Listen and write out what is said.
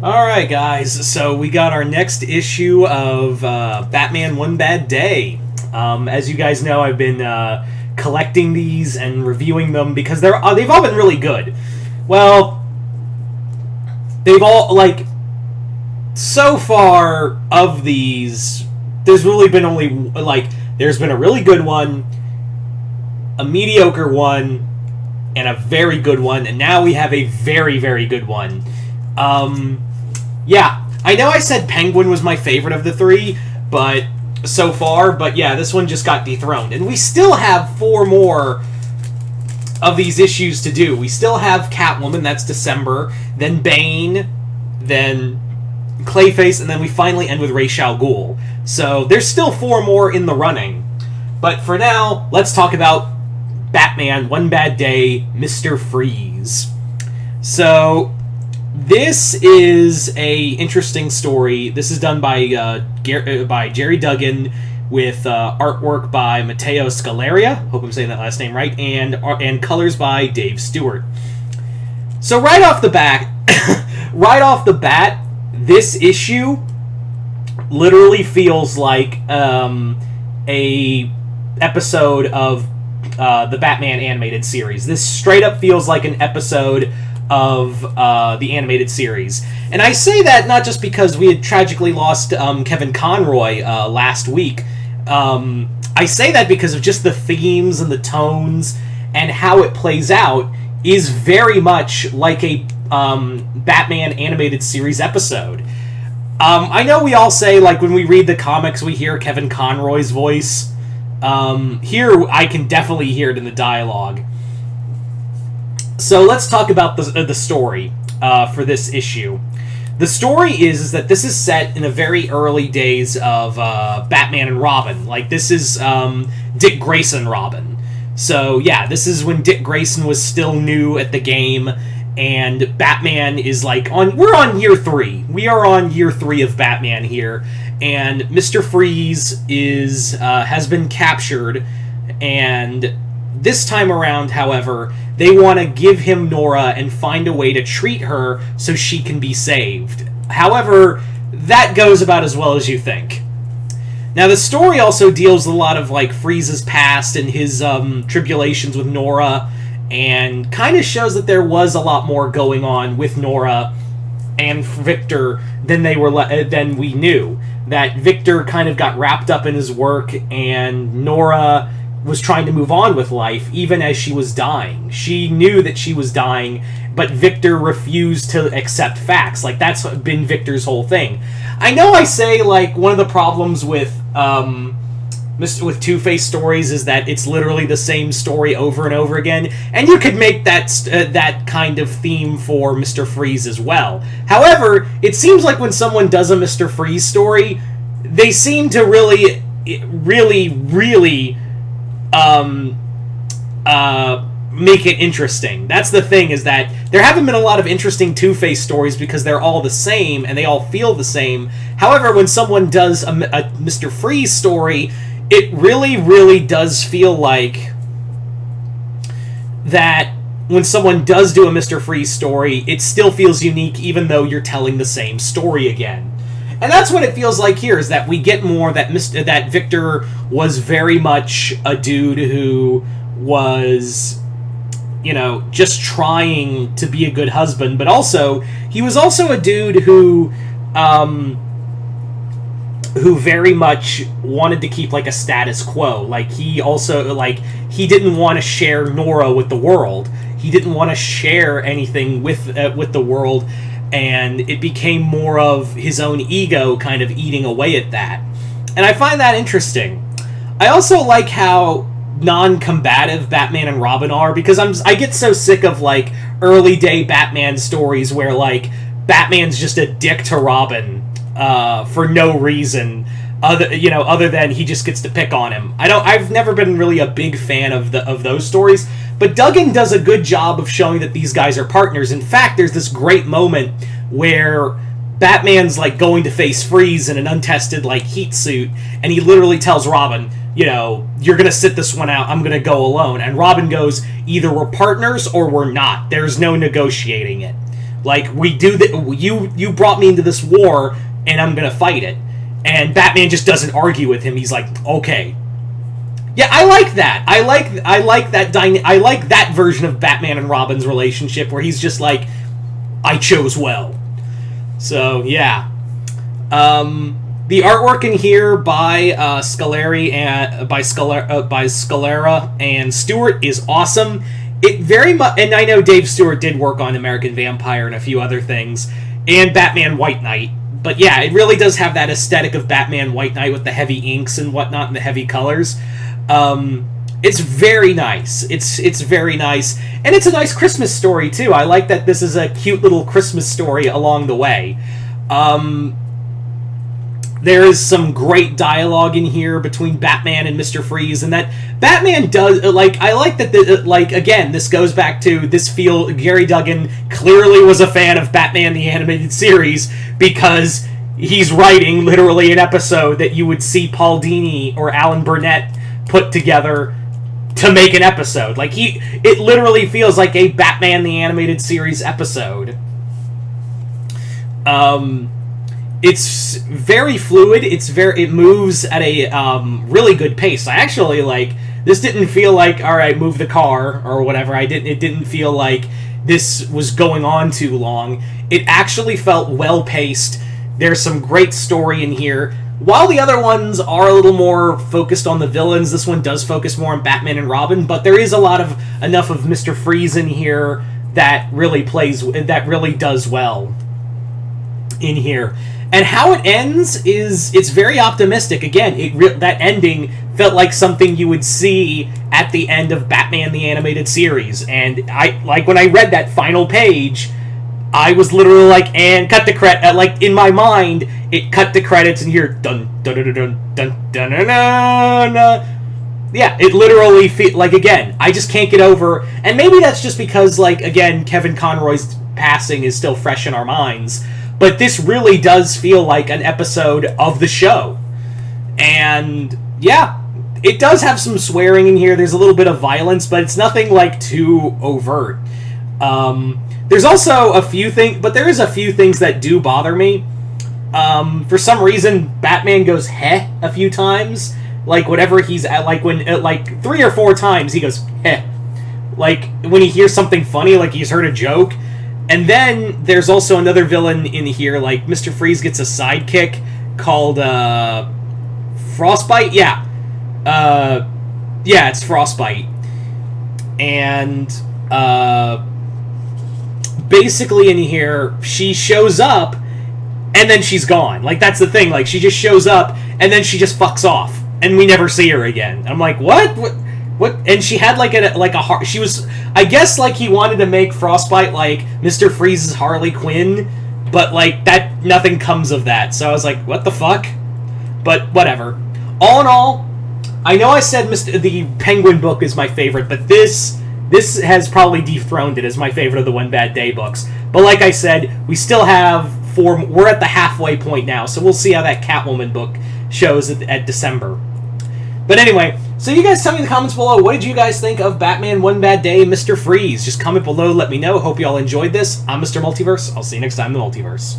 Alright, guys, so we got our next issue of Batman One Bad Day. As you guys know, I've been collecting these and reviewing them because they've all been really good. Well, they've all, so far of these, there's really been only, there's been a really good one, a mediocre one, and a very good one, and now we have a very, very good one. Yeah, I know I said Penguin was my favorite of the three, but so far, but yeah, this one just got dethroned. And we still have 4 more of these issues to do. We still have Catwoman, that's December, then Bane, then Clayface, and then we finally end with Ra's al Ghul. So there's still 4 more in the running. But for now, let's talk about Batman One Bad Day, Mr. Freeze. So this is a interesting story. This is done by Jerry Duggan with artwork by Matteo Scaleria. Hope I'm saying that last name right. And colors by Dave Stewart. So right off the bat, this issue literally feels like a episode of the Batman animated series. This straight up feels like an episode of the animated series. And I say that not just because we had tragically lost Kevin Conroy last week. I say that because of just the themes and the tones and how it plays out is very much like a Batman animated series episode. I know we all say, when we read the comics, we hear Kevin Conroy's voice. Here, I can definitely hear it in the dialogue. So let's talk about the story for this issue. The story is that this is set in the very early days of Batman and Robin. This is Dick Grayson Robin. So yeah, this is when Dick Grayson was still new at the game, and Batman is we're on year 3. We are on year 3 of Batman here, and Mr. Freeze has been captured, and this time around, however, they want to give him Nora and find a way to treat her so she can be saved. However, that goes about as well as you think. Now, the story also deals a lot of Freeze's past and his tribulations with Nora, and kind of shows that there was a lot more going on with Nora and Victor than we knew. That Victor kind of got wrapped up in his work, and Nora was trying to move on with life, even as she was dying. She knew that she was dying, but Victor refused to accept facts. That's been Victor's whole thing. I know I say, one of the problems with Two-Face stories is that it's literally the same story over and over again, and you could make that kind of theme for Mr. Freeze as well. However, it seems like when someone does a Mr. Freeze story, they seem to really make it interesting. That's the thing, is that there haven't been a lot of interesting Two-Face stories because they're all the same and they all feel the same. However, when someone does a Mr. Freeze story, it really does feel like that when someone does do a Mr. Freeze story, it still feels unique even though you're telling the same story again. And that's what it feels like here, is that we get more that Victor was very much a dude who was, just trying to be a good husband, but also, he was also a dude who very much wanted to keep, a status quo. He also, he didn't want to share Nora with the world. He didn't want to share anything with the world, and it became more of his own ego kind of eating away at that. And I find that interesting. I also like how non-combative Batman and Robin are, because I get so sick of, early day Batman stories where, Batman's just a dick to Robin for no reason other than he just gets to pick on him. I've never been really a big fan of those stories, but Duggan does a good job of showing that these guys are partners. In fact, there's this great moment where Batman's going to face Freeze in an untested heat suit, and he literally tells Robin, you're gonna sit this one out, I'm gonna go alone. And Robin goes, either we're partners or we're not. There's no negotiating it. Like, we do that. You brought me into this war, and I'm gonna fight it. And Batman just doesn't argue with him. He's like, okay. Yeah, I like that. I like that version of Batman and Robin's relationship where he's just like, I chose well. So yeah, the artwork in here by Scalera and Stewart is awesome. It very much, and I know Dave Stewart did work on American Vampire and a few other things, and Batman White Knight. But yeah, it really does have that aesthetic of Batman White Knight with the heavy inks and whatnot and the heavy colors. It's very nice. It's very nice. And it's a nice Christmas story, too. I like that this is a cute little Christmas story along the way. There is some great dialogue in here between Batman and Mr. Freeze, and that Batman does, like, I like that, again, this goes back to Gary Duggan clearly was a fan of Batman the Animated Series, because he's writing, literally, an episode that you would see Paul Dini or Alan Burnett put together to make an episode. Like, it literally feels like a Batman the Animated Series episode. It's very fluid. It moves at a really good pace. I actually this didn't feel like, all right, move the car or whatever. It didn't feel like this was going on too long. It actually felt well paced. There's some great story in here. While the other ones are a little more focused on the villains, this one does focus more on Batman and Robin, but there is enough of Mr. Freeze in here that really does well in here. And how it ends it's very optimistic. Again, that ending felt like something you would see at the end of Batman the Animated Series. And when I read that final page, I was literally like, and cut the credit. Like, in my mind, it cut the credits and you're dun dun dun dun dun dun dun dun. Yeah, it literally again, I just can't get over. And maybe that's just because, again, Kevin Conroy's passing is still fresh in our minds. But this really does feel like an episode of the show. And, yeah, it does have some swearing in here. There's a little bit of violence, but it's nothing, too overt. There's also a few things, but there is a few things that do bother me. For some reason, Batman goes heh a few times. Whatever he's at, when 3 or 4 times he goes heh. When he hears something funny, he's heard a joke. And then there's also another villain in here, Mr. Freeze gets a sidekick called, Frostbite? Yeah. Yeah, it's Frostbite. And, basically in here, she shows up, and then she's gone. That's the thing. She just shows up, and then she just fucks off, and we never see her again. I'm like, what? What? And she had a heart. She was, I guess, he wanted to make Frostbite Mr. Freeze's Harley Quinn, but that nothing comes of that. So I was like, what the fuck? But whatever. All in all, I know I said the Penguin book is my favorite, but this has probably dethroned it as my favorite of the One Bad Day books. But like I said, we still have 4. We're at the halfway point now, so we'll see how that Catwoman book shows at December. But anyway, so you guys tell me in the comments below, what did you guys think of Batman One Bad Day, Mr. Freeze? Just comment below, let me know. Hope you all enjoyed this. I'm Mr. Multiverse. I'll see you next time in the Multiverse.